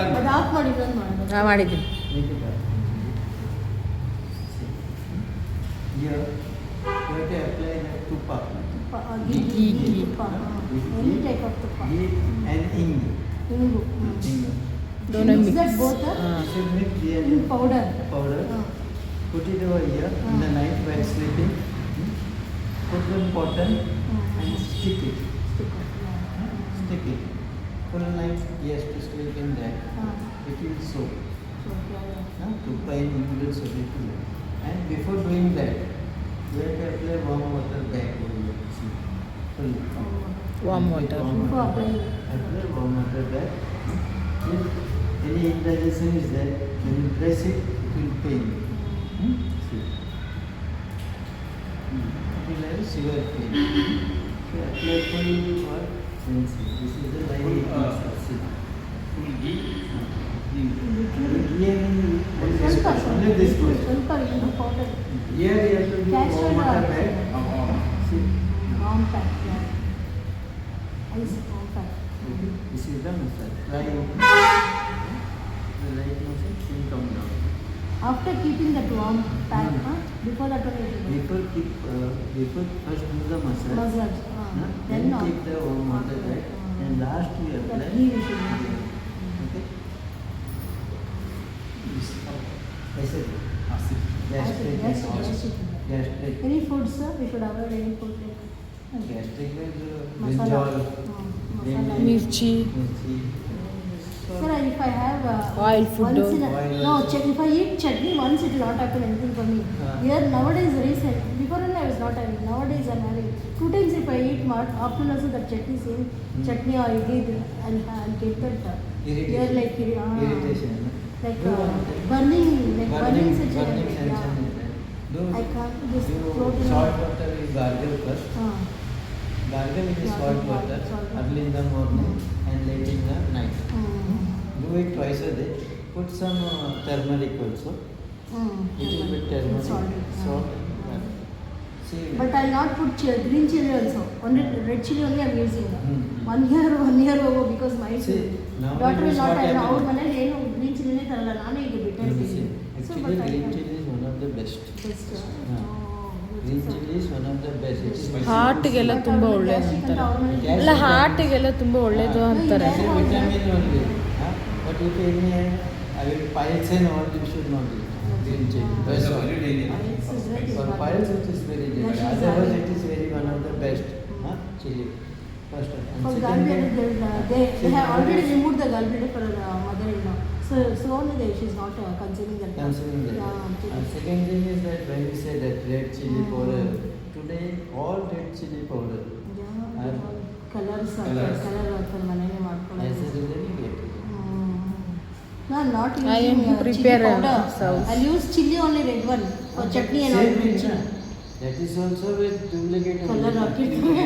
ಅದು ಆಫ್ ಮಾಡಿದ್ರೆ ಮಾಡೋದು. ಹಾಂ ಮಾಡಿದ್ದೀನಿ. Here, you have to apply the tuppa. ತುಪ್ಪ ghee. ತುಪ್ಪ ಎನಿ ಟೈಪ್ ಆಫ್ ತುಪ್ಪ Ghee and ingu. ಇಂಗು Ingu. Don't Mix mix. that both You should mix the in powder. powder. Put it over here in the night while sleeping. Put the cotton and stick it. Stick it. Full night he has to sleep in that. It will soak. Tuppa and ingu will soak it. And before doing that, you have to apply warm water back over here. See. Full. Warm water. Before applying. Apply warm water back. If any indigestion is there, when you press it, it will pain. See. It will have severe pain. So apply full or then see. This is the live massage. See. Full ghee. Only this much. ಸ್ವಲ್ಪ ಇಂಗು powder Here you have to do Castor warm water oil. back. See. warm pack ice warm pack. This is the massage. Right. The right massage will come down. After keeping that warm pack, before that one it Before first do the massage. massage. Then Then take the warm water back and last we apply. that ghee we should use. Okay. Acid. Acid. Gastric. Gastric. Gastric. Any foods, sir? We should avoid any food like Gastric means masala. brinjal, Masala. Mirchi. mirchi. Sir, if I have Oil food. once in a, Oil. no, if I eat chutney once, it will not happen anything for me. Here nowadays, recent before only I was not having. Nowadays I'm having 2 times. If I eat afternoon also that chutney same chutney or idli, I'll get that. Here like Irritation. like Do burning burning sensation. sensation. Do I can't this throat do is salt water is gargle first. uh, Gargle with the salt water Salt water. early in the morning and late in the night. Do it twice a day. Put some turmeric also. Little bit turmeric, salt. See. But I'll not put green chili also. Only red chili only I'm using. Hmm. 1 year ago because my See, now daughter will it is not what have happening. ಅವ್ರ ಮನೇಲಿ ಏನು green ಚಿಲ್ಲಿನೇ ತರಲ್ಲ, ನಾನೇ ಈಗ ಬಿಟ್ಟರೆ Actually, green chili is one of the best. Green chili is one of the best. It is ಹಾರ್ಟಿಗೆಲ್ಲ ತುಂಬ ಒಳ್ಳೇದು ಅಂತಾರೆ. ಅಲ್ಲ ಹಾರ್ಟಿಗೆಲ್ಲ ತುಂಬ ಒಳ್ಳೇದು ಅಂತಾರೆ. It is vitamin only. But if any piles and all, you should not eat green chili. That's That's all. very dangerous. For piles, it is very dangerous. Otherwise, it is very one of the best. Chili. First and For second gallbladder, thing- they have already removed the gallbladder for her mother-in-law. So only she's not consuming that. Consuming that. And second thing is that when we say that red chili powder, today all red chili powder colours Colours. Colour ಹಾಕ್ತಾರೆ ಮನೇನೆ ಮಾಡ್ಕೊಳ್ಳೋದು. necessarily get it. ನಾನು not I am using prepare chili powder. sauce. I'll use chili only red one for chutney and all. Same thing, na? That is also with duplicate. Colour ಹಾಕಿರ್ತಾರೆ.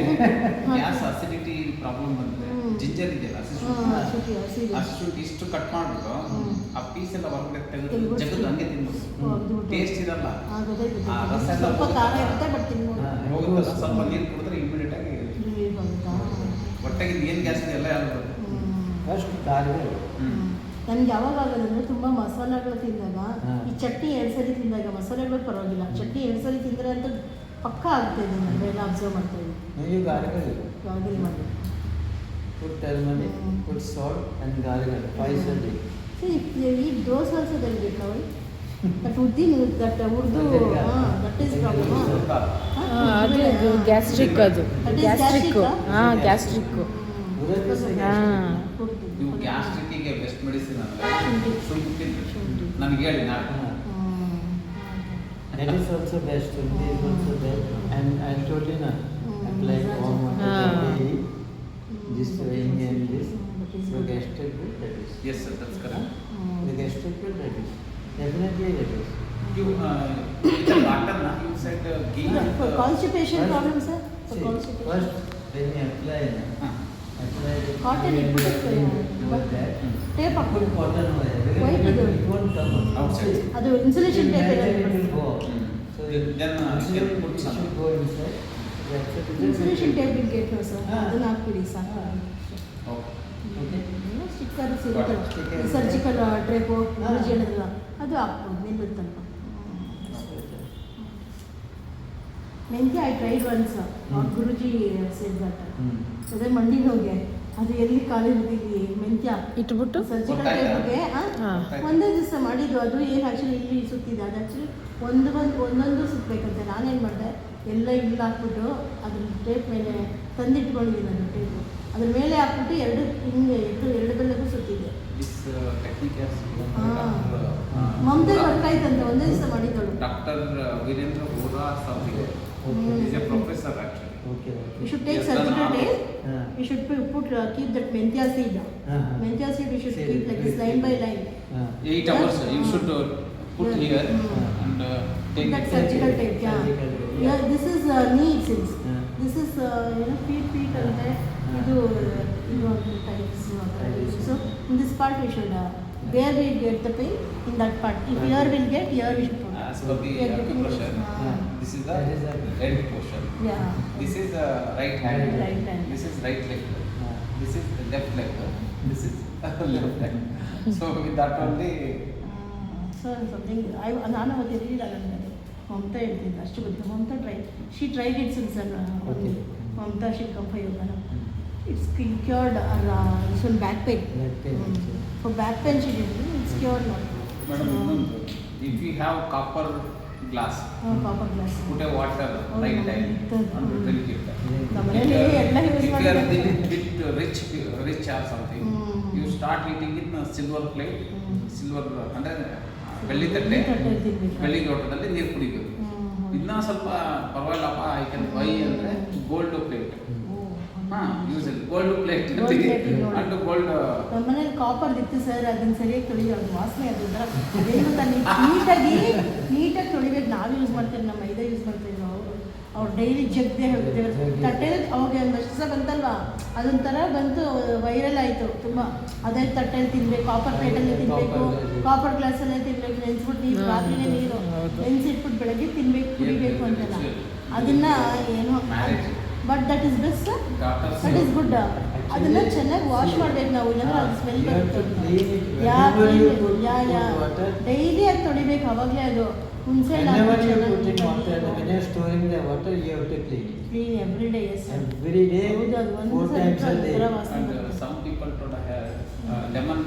Gas acidity problem ಬಂದ್ರೆ ginger ಇದೆಯಲ್ಲ ಹಸಿಶುಂಠಿ ಇಷ್ಟು cut ಮಾಡ್ಬಿಟ್ಟು ಆ piece ಎಲ್ಲ ಹೊರಗಡೆ ತೆಗೆದು ಜಗತ್ತು ಹಂಗೆ ತಿನ್ಬೋದು. ಟೇಸ್ಟ್ ಇರಲ್ಲ. ಆ ರಸ ಎಲ್ಲ ಸ್ವಲ್ಪ ಖಾರ ಇರುತ್ತೆ ಬಟ್ ತಿನ್ಬೋದು. ಹೋಗುತ್ತಲ್ಲ, ಸ್ವಲ್ಪ ನೀರು ಕುಡಿದ್ರೆ ಇಮಿಡಿಯೇಟ್ ಆಗಿ ಹೊಟ್ಟೆಗೆ ಏನು ಗ್ಯಾಸ್ ಇದೆ ಎಲ್ಲ ಯಾರು First gargle. ನನಗೆ ಯಾವಾಗ ಆಗೋದಂದ್ರೆ ತುಂಬ ಮಸಾಲೆಗಳು ತಿಂದಾಗ ಈ ಚಟ್ನಿ 2 ಸರಿ ತಿಂದಾಗ ಮಸಾಲೆಗಳು ಪರವಾಗಿಲ್ಲ, ಚಟ್ನಿ 2 ಸರಿ ತಿಂದರೆ ಅಂತ ಪಕ್ಕ ಆಗ್ತಾಯಿದೆ. ನಾನು ಎಲ್ಲ ಅಬ್ಸರ್ವ್ ಮಾಡ್ತಾ ಇದ್ದೀನಿ. No, you gargle. ಯಾವಾಗಲೂ ಮಾಡಿ Put turmeric, put salt and gargle twice a day. See, if you eat those also they'll get oil. That Uddin, that Urdu, that is problem. ಅದು ಗ್ಯಾಸ್ಟ್ರಿಕ್ ಅದು That is ಗ್ಯಾಸ್ಟ್ರಿಕ್. gastric, ಹಾಂ gastric. ಹಾಂ ಇವು ಗ್ಯಾಸ್ಟ್ರಿಕ್ಕಿಗೆ best medicine ಅಂದ್ರೆ ಶುಂಠಿ. ಶುಂಠಿ. ನನಗೆ ಹೇಳಿ ನಾನು That is also best. Shunthi is also best. And I told you na, apply warm water daily. This weighing and this. So gastric will reduce. Yes sir that's correct. The gastric will reduce. Definitely reduce. You doctor na you said ghee. For constipation First- problem, sir? For See, constipation. first when you apply na, apply the Cotton you put it over that. Tape Put ಹಾಕ್ಬಿಟ್ಟು cotton over there. Because White it ಇದು. won't come out. Outside. See, ಅದು insulation it tape will go out. So Then, insulin you put it some. should go inside. That's it. Insulation tape get sir ಹಾ. ಅದನ್ನ ಹಾಕ್ಬಿಡಿ ಸಾಕು. Okay. Okay. Sticker Sticker. ಸಿಗುತ್ತೆ surgical drape Guruji ಹೇಳಿದ್ರಲ್ಲ ಅದು ಹಾಕ್ಬೋದು ನಿಲ್ಲುತ್ತಲ್ಪ ಮೆಂತ್ಯ I tried once Guruji said that ಅದೇ ಮಂಡಿ ನೋವಿಗೆ ಅದು ಎಲ್ಲಿ ಕಾಲಿರ್ತೀವಿ ಮೆಂತ್ಯ ಇಟ್ಬಿಟ್ಟು ಸರ್ಜಿಕಲ್ ಟೇಪ್ಗೆ ಒಂದೇ ದಿವಸ ಮಾಡಿದ್ದು ಅದು ಏನು ಆ್ಯಕ್ಚುಲಿ ಇಲ್ಲಿ ಸುತ್ತಿದೆ ಅದು ಆ್ಯಕ್ಚುಲಿ ಒಂದೊಂದು ಸುತ್ತಬೇಕಂತೆ ನಾನೇನು ಮಾಡಿದೆ ಎಲ್ಲ ಇಲ್ಲಿ ಹಾಕ್ಬಿಟ್ಟು ಅದ್ರ ಟೇಪ್ ಮೇಲೆ ತಂದಿಟ್ಕೊಂಡಿದ್ದೀನಿ ಅದು ಟೇಪು ಅದ್ರ ಮೇಲೆ ಹಾಕ್ಬಿಟ್ಟು ಎರಡು ಬೆಲ್ಲಗೂ ಸುತ್ತಿದ್ದೆ ಮಮತೆ ವರ್ಕ್ ಆಯ್ತಂತೆ ಒಂದೇ ದಿವಸ ಮಾಡಿದ್ದಳು doctor Virendra Bora something. He's a professor actually. Okay. You should take surgical tape. Yeah. You should keep that menthia seed. Menthia seed you should keep like this line by line. 8 hours you should put here and take That it. surgical tape, yeah. Surgical tape, yeah. Yeah, this is knee since. Yeah. This is feet and ಇದು types. So in this part we should where we get the pain in that part. If here we'll get, here we should put. As per the Here we can acupressure, put. this is the That is the- right portion. Yeah. This is the right hand. Right hand. This is right leg. This is the left leg. This is left leg. So with that only. So something ನಾನು ಅವತ್ತು ಇರಲಿಲ್ಲ ನನಗೆ ಮಮತಾ ಹೇಳ್ತಿದ್ದೆ ಅಷ್ಟು ಗೊತ್ತಿಲ್ಲ Mamata tried it's in sir Okay. Mamata ಶಿಲ್ಕಂಪ ಯೋಗನ it's cured this one back pain Back pain, okay. For back pain she did it's cured not Madam, if you have copper glass, copper glass put a water Oh, right no, time it- and drink it. ನಮ್ಮನೇಲಿ ಎಲ್ಲ use If you are ಮಾಡಿದ್ದಾರೆ bit rich or something, you start eating in a silver plate, silver ಅಂದ್ರೆ ಬೆಳ್ಳಿ ತಟ್ಟೆ, ಬೆಳ್ಳಿ ಲೋಟದಲ್ಲಿ ನೀರು ಕುಡಿಬೇಕು. ಇದನ್ನ ಸ್ವಲ್ಪ ಪರವಾಗಿಲ್ಲಪ್ಪ ಐ ಕ್ಯಾನ್ ಬೈ ಅಂದರೆ gold plate. Use gold plate Gold plate ನೋಡಿ. And gold. ನಮ್ಮ ಮನೇಲಿ ಕಾಪರ್ ಇತ್ತು ಸರ್ ಅದನ್ನ ಸರಿಯಾಗಿ ತೊಳಿಯೋ ಅದು ವಾಸನೆ ಅದು ಅದೇನು ಗೊತ್ತಾ ನೀಟಾಗಿ ತೊಳಿಬೇಕು ನಾವು ಯೂಸ್ ಮಾಡ್ತೀವಿ ನಮ್ಮ ಮೈದಾ ಯೂಸ್ ಮಾಡ್ತೀವಿ ಅವ್ರು ಡೈಲಿ ಜಗ್ದೆ ಹೋಗ್ತೇವೆ ತಟ್ಟೆಲಿ ಅವಾಗ ಒಂದಷ್ಟು ದಿವಸ ಬಂತಲ್ವಾ ಅದೊಂಥರ ಬಂತು ವೈರಲ್ ಆಯಿತು ತುಂಬ ಅದೇ ತಟ್ಟೆಲಿ ತಿನ್ಬೇಕು ಕಾಪರ್ ಪ್ಲೇಟಲ್ಲಿ ತಿನ್ನಬೇಕು ಕಾಪರ್ ಗ್ಲಾಸಲ್ಲೇ ತಿನ್ನಬೇಕು ನೆನೆಸ್ಬಿಟ್ಟು ನೀರು ರಾತ್ರಿನೇ ನೀರು ನೆನೆಸಿಟ್ಬಿಟ್ಟು ಬೆಳಗ್ಗೆ ತಿನ್ಬೇಕು ಕುಡಿಬೇಕು ಅಂತೆಲ್ಲ ಅದನ್ನ ಏನೋ but that is best that is good ಅದನ್ನ ಚೆನ್ನಾಗಿ ವಾಶ್ ಮಾಡ್ಬೇಕು ನಾವು ಇಲ್ಲಾಂದ್ರೆ ಅದು ಸ್ಮೆಲ್ You have to ಬರುತ್ತೆ clean it. Yeah Whenever you put water, daily ಅದು ತೊಳಿಬೇಕು ಅವಾಗಲೇ ಅದು ಹುಣಸೆ whenever you put in water, when you are storing the water, you have to clean it. Clean every day S Every day, ಹೌದು ಅದು 4 times a day. ವಾಸನೆ And ಬರುತ್ತೆ some people told lemon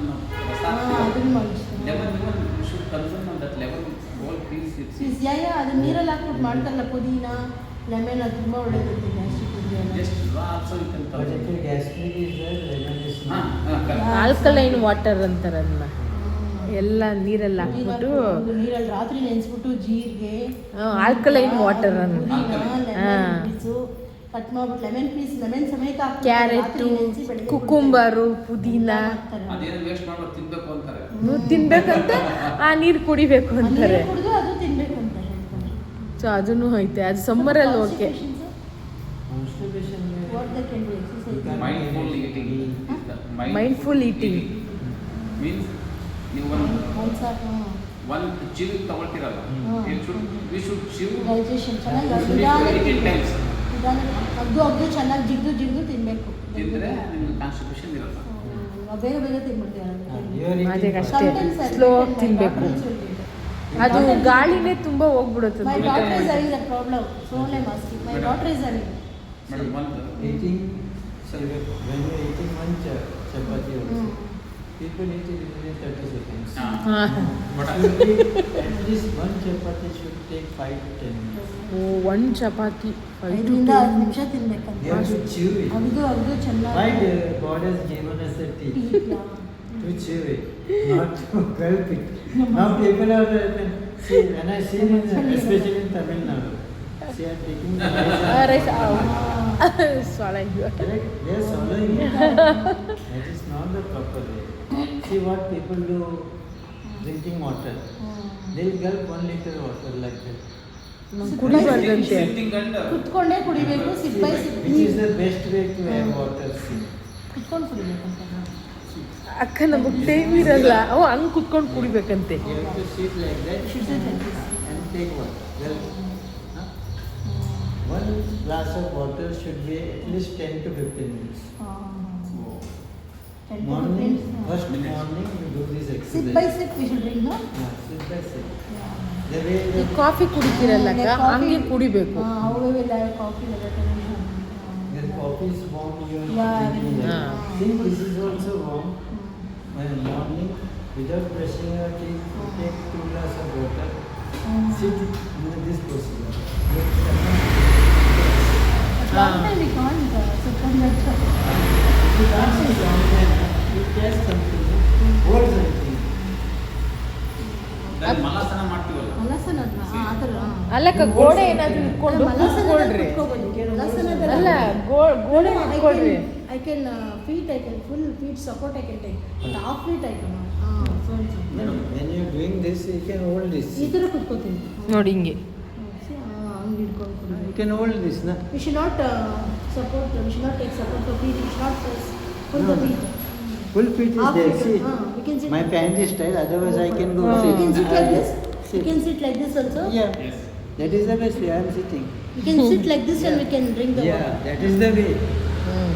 ಅದನ್ನ ಮಾಡಿಸ್ತೀನಿ lemon you should consume on that lemon whole piece. It's ಯಾ ಅದು ನೀರಲ್ಲಿ ಹಾಕ್ಬಿಟ್ಟು ಮಾಡ್ತಾರಲ್ಲ ಪುದೀನ ಲೆಮನ್ ಅದು ತುಂಬ ಒಳ್ಳೇದಿರುತ್ತೆ ಗ್ಯಾಸ್ಟ್ರಿಕ್ ಎಲ್ಲ just raw also you can But if consume. your gastric is there, lemon is not. correct. Alkaline water ಅಂತಾರೆ ಅದನ್ನ ಎಲ್ಲ ನೀರಲ್ಲಿ ಹಾಕ್ಬಿಟ್ಟು ನೀರಲ್ಲಿ ರಾತ್ರಿ ನೆನೆಸ್ಬಿಟ್ಟು ಜೀರಿಗೆ ಆಲ್ಕಲೈನ್ ವಾಟರ್ ಅನ್ನು ಕಟ್ ಮಾಡ್ಬಿಟ್ಟು ಲೆಮನ್ ಪೀಸ್ ಲೆಮನ್ ಸಮೇತ ಹಾಕ್ಬಿಟ್ಟು ಕ್ಯಾರೆಟು ರಾತ್ರಿ ನೆನ್ಸಿ ಬೆಳಗ್ಗೆ ಕುಕುಂಬರು ಪುದೀನ ಹಾಕ್ತಾರೆ. ಅದೇನು ವೇಸ್ಟ್ ಮಾಡ್ಬಿಟ್ಟು ತಿನ್ಬೇಕು ಅಂತಾರೆ. ತಿನ್ಬೇಕಂತ ಆ ನೀರು ಕುಡಿಬೇಕು ಆ ಅಂತಾರೆ ನೀರು ಕುಡಿದು ಅದು ತಿನ್ಬೇಕು ಅಂತ ಹೇಳ್ತಾರೆ ಸೊ ಅದನ್ನು ಐತೆ ಅದು ಸಮ್ಮರಲ್ಲಿ okay Constipation, What they can do, you exercise. can- Mindful eating is the Mindful eating. means ನೀವು ಒಂದು ಚಿವ್ ತಗೊಳ್ತಿರಲ್ಲ, we should chew ಡೈಜೆಷನ್ ಚೆನ್ನಾಗಿ Digestion. 18 times. ಅಗ್ದು ಚೆನ್ನಾಗಿ ಜಿಗ್ದು ತಿನ್ಬೇಕು ತಿಂದ್ರೆ ನಿಮ್ಗೆ ಕಾನ್ಸ್ಟಿಪೇಷನ್ ಇರಲ್ಲ. ಬೇಗ ಬೇಗ You ತಿನ್ಬಿಡ್ತೀವಿ are ಅದೇ eating ಅಷ್ಟೇ. ಸ್ಲೋ ತಿನ್ಬೇಕು. ಅದು ಗಾಳಿನೇ ತುಂಬ ಹೋಗ್ಬಿಡುತ್ತೆ My daughter is having that problem. So I'm asking. My daughter is having. Madam ಒಂದು eating, so when you are eating one chapati also, people eat it within 30 seconds. But At least one chapati should take 5 to 10 minutes. ಒಂದು chapati 5 to 5 10 ನಿಮಿಷ ತಿನ್ಬೇಕಂತ You have to chew it. ಅಗ್ದು Why ಚೆನ್ನಾಗಿ the God has given us a teeth? To chew it, not to gulp it. Now people are, see, when I see in, especially in Tamil Nadu, they are taking the rice. Rice Correct? They are swallowing it. That is not the proper way. See what people do drinking water. They'll gulp 1 liter water like that. ಕುಡಿಬಾರ್ದಂತೆ sitting and ಕುತ್ಕೊಂಡೇ ಕುಡಿಬೇಕು sip by sip Which is the best way to have water? See. ಕುತ್ಕೊಂಡು ಕುಡಿಬೇಕಂತ ಅಕ್ಕ ನಮಗೆ time ಇರಲ್ಲ ಹಂಗೆ ಕುತ್ಕೊಂಡು ಕುಡಿಬೇಕಂತೆ You have to sit like that Should sit like this. and take water. Gulp. Huh? 1 glass of water should be at least 10 to 15 minutes. 10 to Morning, 15. first minutes. morning you do this Sip exercise. by sip we should drink, no? Yeah, sip by sip. Yeah. The way ಈ the coffee ಕುಡಿತೀರಲ್ಲಕ್ಕ Like coffee. ಹಂಗೆ ಕುಡಿಬೇಕು How we will have coffee like that. your coffee is warm, you are Yeah, drinking yeah. that. Ah. See, this is also warm. When morning, without brushing your teeth, you take 2 glasses of water. Sit in this procedure. But long time we can't sit on that. If you can't sit long time, you catch something, hold something. ಮಲಾಸನ ಮಾಡ್ತೀವಲ್ಲ ಮಲಸನ ಆ ಥರ ಅಲ್ಲಕ್ಕ ಗೋಡೆ ಏನಾದ್ರು ಇಟ್ಕೊಂಡು ಕೂತ್ಕೊಳ್ರಿ ಅಲ್ಲ ಗೋಡೆ ಇಟ್ಕೊಳ್ರಿ I can feet, I can full feet support I can take, but half feet I cannot. No, no, when you are doing this, you can hold this. ಈ ಥರ ಕುತ್ಕೋತೀನಿ. ನೋಡಿ ಹಿಂಗೆ ಹಂಗೆ ಹಿಡ್ಕೊಂಡು You can hold this, na? we should not support, we should not take support for feet, we should not press full No, the no. feet. Full feet is Half there. feet, See, we can sit. my pant is tight. Otherwise, I can go Ah. sit. You can sit like this. Sit. You can sit like this also. Yeah, Yes. that is the best way. I am sitting. You can sit like this and we can drink the Yeah, water. that is the way. Hmm